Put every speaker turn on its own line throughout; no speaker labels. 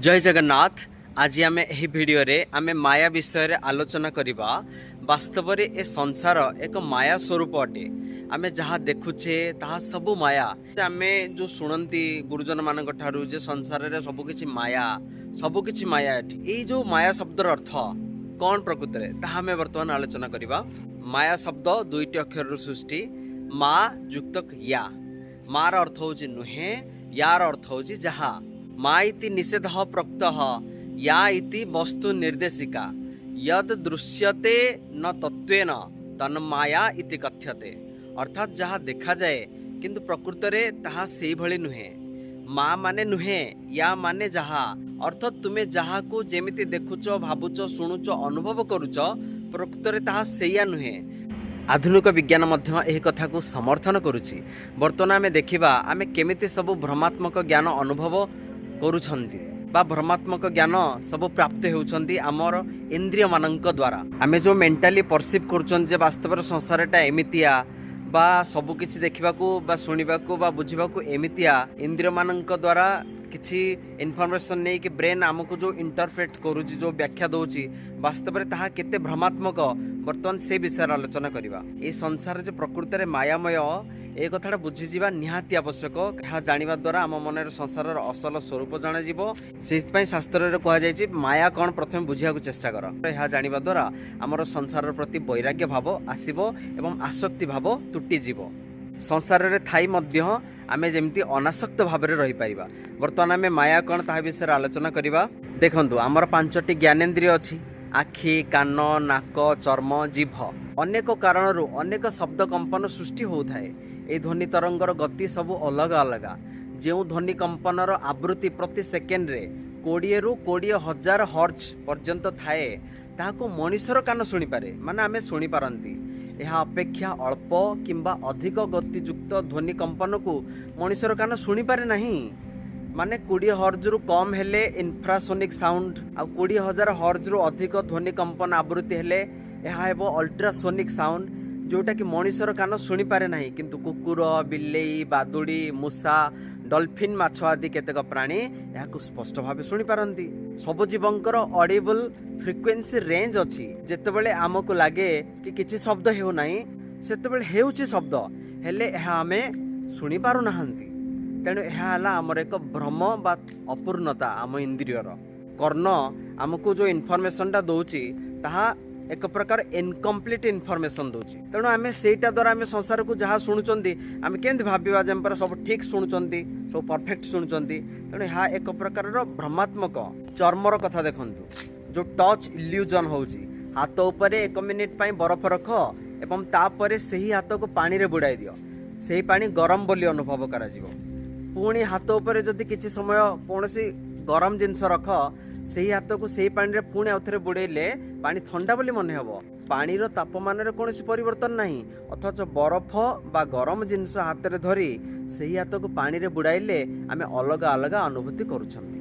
जय जगन्नाथ। आज आम यह भिडियो रे आमे माया विषय रे आलोचना करिबा। वास्तव रे ए संसार एक माया स्वरूप अटे। आमे जहाँ देखुछे ताहा सबु माया। आमे जो सुनंती गुरुजन मानक ठारू जे संसार रे सबु किछि माया अटे। एई जो माया शब्दर अर्थ कौन प्रकृत रे ताहा आमे वर्तमान आलोचना करिबा। माया शब्द दुईटी अक्षर रु सृष्टि। मा युक्तक या। मार अर्थ होछि नुहे, यार अर्थ होछि जहा। मा इति निषेधः प्रोक्तः, या इति वस्तु निर्देशिका। यद दृश्यते न तत्वेन तन्माया इति कथ्यते। अर्थात जहाँ देखा जाए किंतु प्रकृत रे ताहा सेई भली नुहे। मा माने नुहे, या माने जहा। अर्थात तुमे जहा को जेमिति देखुच, भाबुच, शुणुच, अनुभव करुच प्रकृत रे ताहा सेया नुहे। आधुनिक विज्ञान मध्य एही कथा को समर्थन करुछि। वर्तमान आमे देखिबा आमे केमिति सब भ्रमात्मक ज्ञान अनुभव करुछंती बा भ्रमात्मक ज्ञान सब प्राप्त होउछंती आमर इंद्रिय मानक द्वारा। आमे जो मेंटली परसीव करुछन जे वास्तव संसारटा एमितिया बा सब किछि देखिबाकू बा सुनिबाकू बा बुझिबाकू एमितिया इंद्रिय मानक द्वारा किछि इनफॉरमेशन नै कि ब्रेन आमको जो इंटरप्रेट करूछि, जो व्याख्या दउछि, वास्तव रे ताहा केते भ्रमात्मक वर्तमान से विषय आलोचना करिबा। ए संसार जे प्रकृति रे मायामय ए कथाटा बुझीजिबा निहाती आवश्यक। ଏହା ଜାଣିବା ଦ୍ୱାରା ଆମ ମନରେ ସଂସାରର ଅସଲ ସ୍ୱରୂପ ଜଣାଯିବ। ସେଇଥିପାଇଁ ଶାସ୍ତ୍ରରେ କୁହାଯାଇଛି ମାୟା କ'ଣ ପ୍ରଥମେ ବୁଝିବାକୁ ଚେଷ୍ଟା କର। ଏହା ଜାଣିବା ଦ୍ୱାରା ଆମର ସଂସାରର ପ୍ରତି ବୈରାଗ୍ୟ ଭାବ ଆସିବ ଏବଂ ଆସକ୍ତି ଭାବ ତୁଟିଯିବ। ସଂସାରରେ ଥାଇ ମଧ୍ୟ ଆମେ ଯେମିତି ଅନାସକ୍ତ ଭାବରେ ରହିପାରିବା। ବର୍ତ୍ତମାନ ଆମେ ମାୟା କ'ଣ ତାହା ବିଷୟରେ ଆଲୋଚନା କରିବା। ଦେଖନ୍ତୁ, ଆମର 5ଟି ଜ୍ଞାନେନ୍ଦ୍ରିୟ ଅଛି: ଆଖି, କାନ, ନାକ, ଚର୍ମ, ଜିଭ। ଅନେକ କାରଣରୁ ଅନେକ ଶବ୍ଦ କମ୍ପନ ସୃଷ୍ଟି ହେଉଥାଏ। এই ধ্বনি তরঙ্গর গতি সবু অলগা অলগা। যে ধ্বনি কম্পনর আবৃত্তি প্রতি সেকেন্ডে 20 ରୁ 20,000 হর্জ পর্যন্ত থাকে তাহাকে মনিষর কান শুনিপারে, মানে আমি শুনিপারନ୍ତି। ଏହା ଅପେକ୍ଷା ଅଳ୍ପ କିମ୍ବା ଅଧିକ ଗତିଯୁକ୍ତ ଧ୍ୱନି କମ୍ପନକୁ ମଣିଷର କାନ ଶୁଣିପାରେ ନାହିଁ। ମାନେ 20 ହର୍ଜରୁ କମ୍ ହେଲେ ଇନଫ୍ରାସୋନିକ୍ ସାଉଣ୍ଡ, ଆଉ 20,000 ହର୍ଜରୁ ଅଧିକ ଧ୍ୱନି କମ୍ପନ ଆବୃତ୍ତି ହେଲେ ଏହା ହେବ ଅଲ୍ଟ୍ରାସୋନିକ୍ ସାଉଣ୍ଡ, जोटा कि मनुष्यर कान शुणी पारे नहीं। किंतु कुकुर, बिलेई, बादुड़ी, मूषा, डॉल्फिन, माछ आदि केतेक प्राणी या स्पष्ट भाव शुणी पारती। सब जीवंकर ऑडिबल फ्रिक्वेंसी रेंज अच्छी। जेतेबेले आमको लगे कि किसी शब्द हेउ नाही, सेतेबेले हेउची शब्द हेले एहा आमे शुणी पारु नाहंती। तेणु एहा हला हमर एक भ्रम बा अपूर्णता। आम इंद्रियर कर्ण आमको जो इनफॉरमेशनटा दउची ताहा एक प्रकार इनकम्प्लीट इनफॉरमेशन दउची। तेणु आमे सेटा द्वारा आमे संसार को जहाँ शुणुचंती आमे केंति भाबिबा जे पर सब ठीक शुणुचंती, सब परफेक्ट शुणुचंती। तेणु यहाँ एक प्रकार भ्रमात्मक। चर्मर कथा देखंतु, जो टच इल्यूजन होउची। हाथ ऊपर 1 मिनिट पई बरफ रख एवं तापरे सही हाथ को पानी रे बुड़ाई दियो, सही पानी गरम बोली अनुभव करा जिवो। पुणी हाथ ऊपर जदि किछि समय कोनोसी गरम जिंस रख, सही हाथ को सही पानी रे पुणी आउथरे बुड़ेले पानी ठंडा बोली मन हेबो। पानीर तापमान रे कोनोसी परिवर्तन नाही, अथच बरफ बा गरम जिंस हाथ रे धरी सही हाथ को पानी रे बुड़ाइले आमे अलग अलग अनुभूति करूछंती।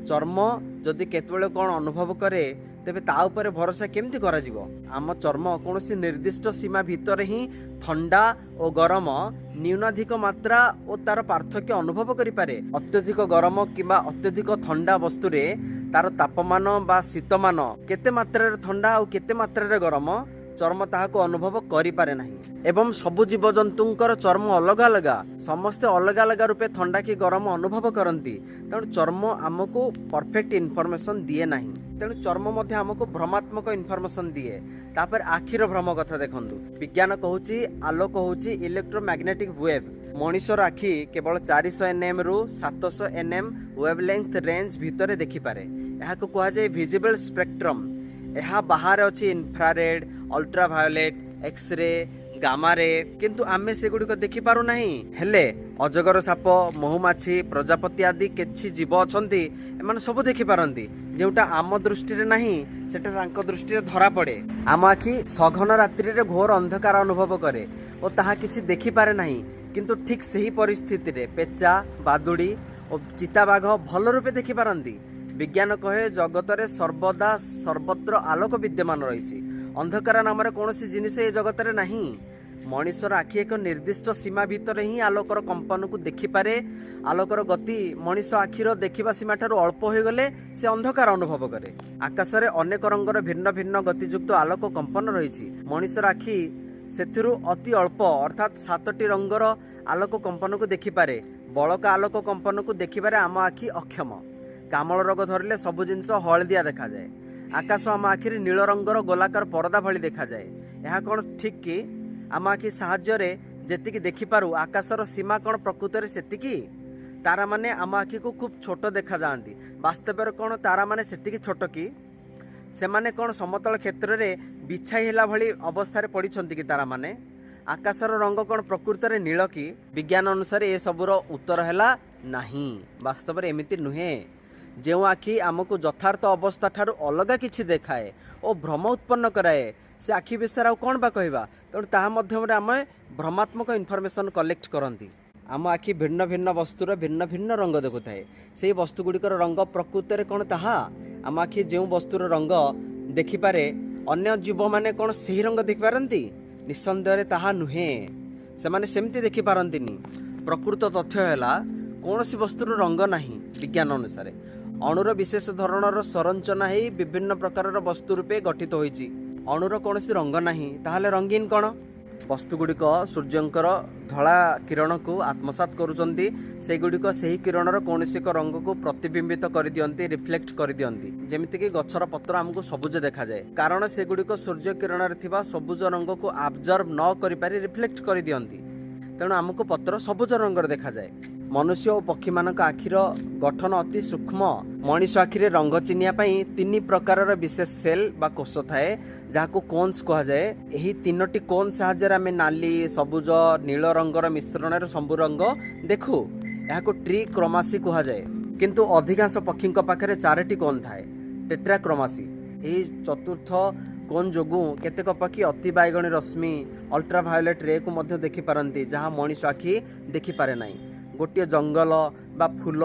चर्म जदि केतबेले कोन अनुभव करे तेबे ता ऊपर भरोसा केमती करा जिवो। आम चर्म कोनोसी निर्दिष्ट सीमा भितर ही ठंडा और गरम न्यूनाधिक मात्रा और तार पार्थक्य अनुभव करि पारे। अत्यधिक गरम किंबा अत्यधिक ठंडा वस्तु रे तार तापमान बा शीतमान केते मात्रा ठंडा और केते मात्रा गरम चर्म ताहाको अनुभव करि पारे नाही। एवं सबु जीवजंतुंकर चर्म अलग अलग, समस्ते अलग अलग रूपे ठंडा कि गरम अनुभव करती। तेणु चर्म आमको परफेक्ट इनफॉरमेशन दिए नाही। तेणु चर्म मध्य आमको भ्रमात्मक इनफॉरमेशन दिए। तापर आखिर भ्रम कथा देखंतु। विज्ञान कहूची आलोक होउची इलेक्ट्रोमैग्नेटिक वेव। मनुष्यर आखि केवल 400 nm रु 700 nm वेवलेंथ रेंज भितर देखि पारे। एहाको कहा जाय विजिबल स्पेक्ट्रम। एहा बाहर अछि infrared, ultraviolet, x ray, gamma ray, किंतु आमे सेगुड़िक देखि पारु नाही। हेले अजगर साप, महुमाछी, प्रजापति आदि किछि जीव अछंती, एमान सब देखि पारंती। जेउटा आम दृष्टि रे नाही सेटा तांको दृष्टि रे धरा पड़े। आम आखि सघन रात्रि रे घोर अंधकार अनुभव करे और ताहा किछि देखि पारे नाही। किंतु ठीक सही परिस्थिति रे पेचा, बादुड़ी और चिताबाघ भल रूपे देखि पारंती। विज्ञान कहे जगत रे सर्वदा सर्वत्र आलोक विद्यमान रही। अंधकार नाम कौन जिनिस ए जगत रे नहीं। मଣିषर आखि एक निर्दिष्ट सीमा भितर ही आलोकर कंपन को देखिपारे। आलोकर गति मଣିଷ आखिर देखिबा सीमा ठारू अल्प हो गले से अंधकार अनुभव करे। आकाश रे अनेक रंगर भिन्न भिन्न गतियुक्त आलोक कंपन रही। मଣିषर आखि सेथिरु अति अल्प अर्थात 7टी रंगर आलोक कंपन को देखिपारे। बड़का आलोक कंपन को देखिबारे आम आखि अक्षम। कामल रोग धरले सबु जिनस हलदिया देखा जाए। आकाश आम आखिर नील रंगर गोलाकार परदा भली देखा जाए। यह कौन ठीक कि आम आखि साहाय्य जेतिकी देखिपारू आकाशर सीमा कौन प्रकृत में सेतिकी? तारा माने आम आखि को खूब छोट देखा जाती। वास्तव कौन तारा माने सेतिकी छोट कि? सेमाने कौन समतल क्षेत्र में बिछाई होला भली अवस्था पड़िछंती कि तारा माने? आकाशर रंग कौन प्रकृत में नील कि? विज्ञान अनुसार ए सबुर उत्तर है नहीं। वास्तव में एमती नुहे। जो आखि आमको यथार्थ अवस्था ठारू अलग किछि देखाए और भ्रम उत्पन्न कराए से आखि विषय आउ कौन बा कहवा। तेणु ताहा मध्यम आम भ्रमात्मक इनफर्मेशन कलेक्ट करती। आम आखि भिन्न भिन्न वस्तुर भिन्न भिन्न रंग देखु थाए। से वस्तुगुड़िकर रंग प्रकृत में कौन ताहा? आम आखि जो वस्तुर रंग देखिपारे अन्य जीव माने कौन सही रंग देखिपारती? निसंदेह ताहा नुहे। सेमाने सेमती देखिपारंतिनी। प्रकृत तथ्य है कौन सी वस्तुर रंग नहीं। विज्ञान अनुसार अणुर विशेष धरणर संरचना ही विभिन्न प्रकार वस्तु रूपे गठित होइछि। अणुर कौन सी रंग नहीं ताहले रंगीन कौन? वस्तुगुड़िक सूर्यंकर धला किरण को आत्मसात करुचंती। से गुड़िक सही किरणर कौन एक रंग को प्रतिबिंबित कर दियंती, रिफ्लेक्ट कर दियंती। जेमिति कि गछर पत्र आमको सबुज देखा जाए कारण से गुड़िक सूर्य किरण रे थिबा सबुज रंग को आब्जर्व न करि पारि रिफ्लेक्ट कर दियंती। तेणु आमको पत्र सबुज रंग देखा जाए। मनुष्य और पक्षी मानक आखिर गठन अति सूक्ष्म। मनीष आखिरे रंग चिन्हिया पई 3 प्रकार विशेष सेल बा कोष थाए जहाको कोन्स कहा जाए। एही 3टी कोन साहाय्य आमे नाली सबुज नील रंगर मिश्रण सबु रंग देखु। याको ट्री क्रोमासी कहा जाए। किंतु अधिकांश पक्षी पाखरे 4टी कोन थाए टेट्रा क्रोमासी। एही चतुर्थ कोन जोगु केतेक पक्षी अति बाइगणी रश्मि अल्ट्राभायोलेट रे को मध्य देखि पारंती जहां मनीष आखि देखि पारे नाही। गोटे जंगल बा फूल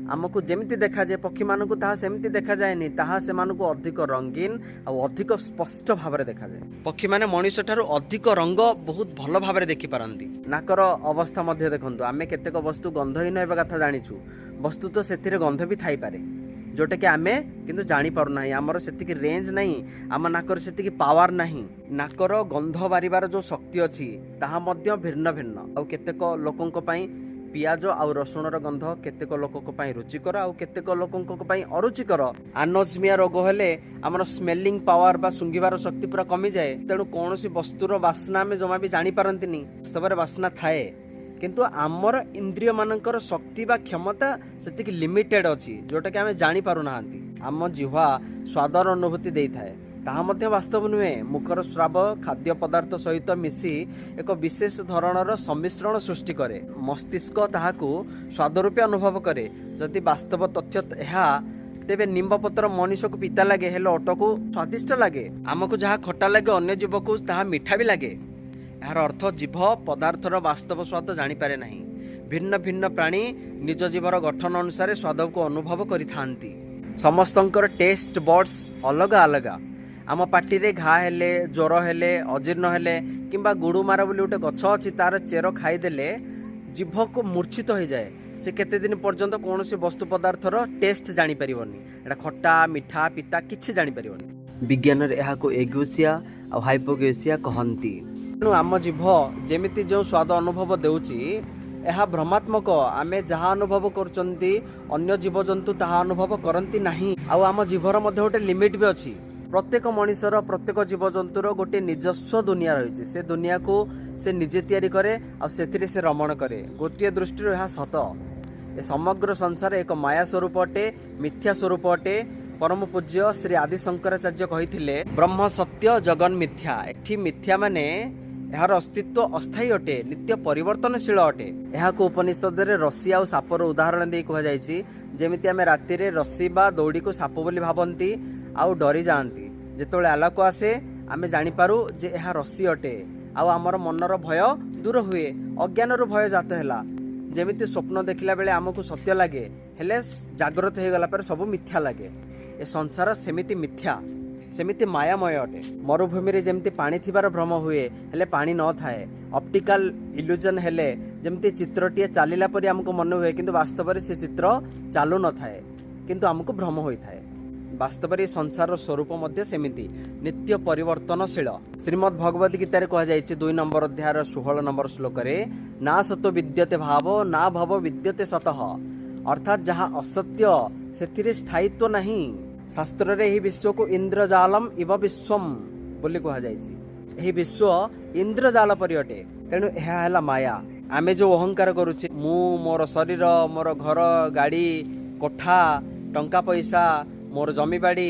आमको जेमती देखा जाए पक्षी मानक ताहा सेमती देखा जाएनी। ताहा से मानक अधिक रंगीन और अधिक स्पष्ट भाव देखा जाए। पक्षी माने मनीष ठारू अधिक रंग बहुत भल भाव देखि पारंती। नाकर अवस्था मध्य देखंतु आमे केतेक वस्तु गंधहीन हेबा कथा जानिछु। वस्तु तो सेथिरे गंध भी थाई पारे जोटा कि आमे किंतु जानि पारु नाही। हमर सेतिकी रेंज नाही। आम नाकर सेतिकी पावर नाही। नाकर गंध बारिबार जो शक्ति अछि ताहा मध्य भिन्न भिन्न। और केतेक लोकंक पई पियाज आउ रसुणर गंध केतेक लोकक पई रुचिकर आउ केतेक लोकंक पई अरुचिकर। आनोजमिया रोग हेले हमर स्मेलिंग पावर बा सुंघिबार शक्ति पूरा कमी जाए। तेणु कौनसी वस्तुर वासना में जमा भी जानी पारंतिनी। वास्तव में वासना थाए किंतु आमर इंद्रिय मानकर शक्ति बा क्षमता सेतिक लिमिटेड अछि जोटा कि आमे जानि पारु नाहंती। आम जिह्वा स्वादर अनुभूति देई थाए ताहा मध्य वास्तव नुहे। मुखर स्राव खाद्य पदार्थ सहित मिसी एक विशेष धरणर सम्मिश्रण सृष्टि करे। मस्तिष्क ताहाकू स्वाद रूपे अनुभव करे। जदि वास्तव तथ्य ଏହା तेबे निम्ब पत्र मनुष्य को पिता लगे हेलो अट को स्वादिष्ट लगे। आमको जहाँ खटा लगे अन्य जीव को ताहा मीठा भी लगे। यार अर्थ जीव पदार्थर वास्तव स्वाद जानी पारे नहीं। भिन्न भिन्न प्राणी निज जीवर गठन अनुसार स्वाद को अनुभव करिथांती। समस्तंकर टेस्ट बड्स अलग अलग। आम पार्टी रे घा हेले ज्वर हेले अजीर्ण हेले किंबा गुड़ुमार बोली गोटे गछ अच्छी तार चेर खाईदेले जीभ को मूर्छित हो जाए। से केते दिन पर्यंत कौन सी वस्तु पदार्थर टेस्ट जानी परिबनी। एटा खट्टा मिठा पिता किछि जानी परिबनी। विज्ञान रे एहा को एग्युसिया और हाइपोग्युसिया कहंती। तेणु आम जीभ जेमिति जो स्वाद अनुभव देउची यह भ्रमात्मक। आमे जहाँ अनुभव करचंती अन्य जीवजंतु ताहा अनुभव करंती नहीं। आउ आम जीभर मध्य गोटे लिमिट भी अछि। प्रत्येक मनुष्यर प्रत्येक जीवजंतुर गोटे निजस्व दुनिया रही। से दुनिया को से निजे तैयारी करे और से रमण करे। गोटे दृष्टि यह सत। ए समग्र संसार एक माया स्वरूप अटे, मिथ्या स्वरूप अटे। परम पूज्य श्री आदि शंकराचार्य कहिथिले ब्रह्म सत्य जगन मिथ्या। एठी मिथ्या माने यार अस्तित्व अस्थायी अटे, नित्य परिवर्तनशील अटे। यहाँ को उपनिषद रे रस्सी आ सापर उदाहरण दे कह जायछि। जेमिति आमे राति रे रस्सी बा दौड़ी को साप बोली भाबंती आउ डरी जाती। जेतोले आलोक आसे आमे जानि पारू जे यह रस्सी अटे। आउ आमर मनर भय दूर हुए। अज्ञान रो भय जात हैला। जेमिति स्वप्न देखला बेले आमको सत्य लागे हेले जागृत हो गला पर सब मिथ्या लागे। ए संसार सेमिति मिथ्या। सेमिति मायामय अटे। मरुभूमि रे जेमति पानी थिबार भ्रम हुए हेले पानी न थाए, ऑप्टिकल इल्यूजन हेले जेमति चित्रटिए चालिला परि हमको मन हुए किंतु वास्तव रे से चित्र चालू न थाए किंतु हमको भ्रम होई थाए। वास्तव रे संसार स्वरूप मध्य सेमिति नित्य परिवर्तनशील। श्रीमद् भगवत गीता रे कहा जायछि 2 नंबर अध्याय 16 नंबर श्लोक रे ना सतो विद्यते भावो ना भव विद्यते सतः, अर्थात जहाँ असत्य सेथिरे स्थायित्व नहीं। शास्त्र रे एही विश्व को इंद्रजालम इव विश्वम बोली कहा जायछि। एही विश्व इंद्रजाल परि अटे, तेणु एहा हैला माया। आमे जो अहंकार करूचे मु मोर शरीर मोर घर गाड़ी कोठा टंका पैसा मोर जमीबाड़ी,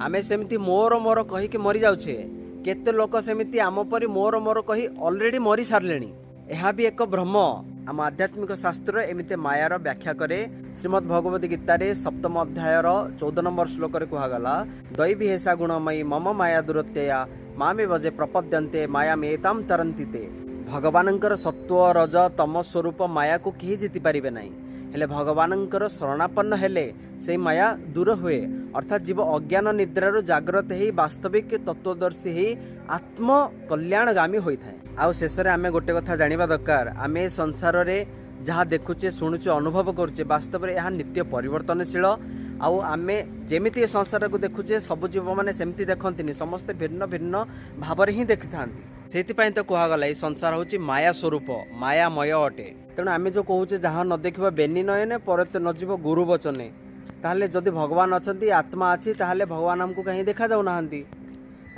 आमे सेमिति मोर मोर कहि के मरी जाउछे। केते लोक सेमिति आम परि मोर मोर कहि ऑलरेडी मरी सारलेनी। एहा भी एक भ्रम। आम आध्यात्मिक शास्त्र एमिते मायार व्याख्या करे। श्रीमद् भगवत गीता रे 7 अध्याय 14 नंबर श्लोक रे कहा गला दैवी हेसा गुणमयी मम माया दुरत्यया मामे वजे प्रपद्यन्ते माया मेताम तरन्ति ते। भगवानंकर सत्व रज तम स्वरूप माया को केही जीति पारिबे नाही, हेले भगवानंकर शरणापन्न हेले से माया दूर हुए। अर्थात जीव अज्ञान निद्रारु जाग्रत ही वास्तविक तत्वदर्शी ही आत्म कल्याणगामी होइथाय। आउ शेषरे आमे गोटे कथा जानिबा दरकार, आमे संसार रे जहाँ देखुचे शुणुचे अनुभव करुचे वास्तव में यह नित्य परिवर्तनशील। आउ आमे जेमिति संसार को देखुचे सब जीव माने सेमती देखंतिनी, समस्ते भिन्न भिन्न भाव ही देखि थांती। सेतिपय तो कहगला ये संसार होची माया स्वरूप मायामय अटे। तेणु आमे जो कहूचे जहाँ न देखिबा बेनी नयने परते न जीव गुरु वचने, ताहले जदि भगवान अछंती आत्मा अछि ताहले भगवान हमको कहीं देखा जाउ नाहंती।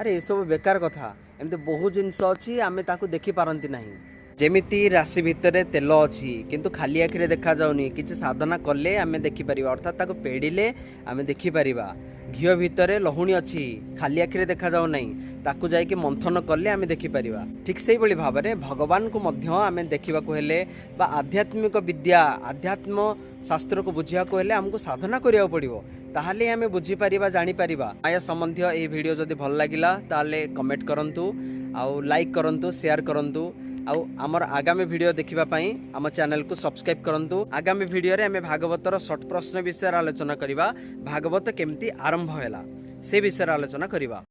अरे ये सब बेकार कथा। एमती बहुत जिनस अछि आमे ताकू देखि पारंती नाही। जेमिति राशि भितर तेल अच्छी किंतु खाली आखिरे देखा जाउनी, किछि साधना कले आमे देखि परिबा, अर्थात ताको पेडिले आमे देखि परिबा। घिओ भितर लहुणी अच्छी खाली आखिरे देखा जाउ नाही, ताकू जाई कि मंथन कले आमे देखि परिबा। ठीक सेही बळी भाबरे भगवान को मध्य आमे देखिबा को हेले बा आध्यात्मिक विद्या आध्यात्म शास्त्र को बुझिया को हेले हमको साधना करिया पड़िबो, ताहले आमे बुझी परिबा जानि परिबा। माया संबंधी ए वीडियो जदि भल लागिला ताहले कमेंट करंतु, आउ लाइक करंतु, शेयर करंतु। आउ आमर आगामी वीडियो देखिबा पई आम चैनल को सब्सक्राइब करंतु। आगामी वीडियो रे हमें भागवतर शॉर्ट प्रश्न विषय आलोचना करिबा, भागवत केमती आरंभ हैला से विषय आलोचना करिबा।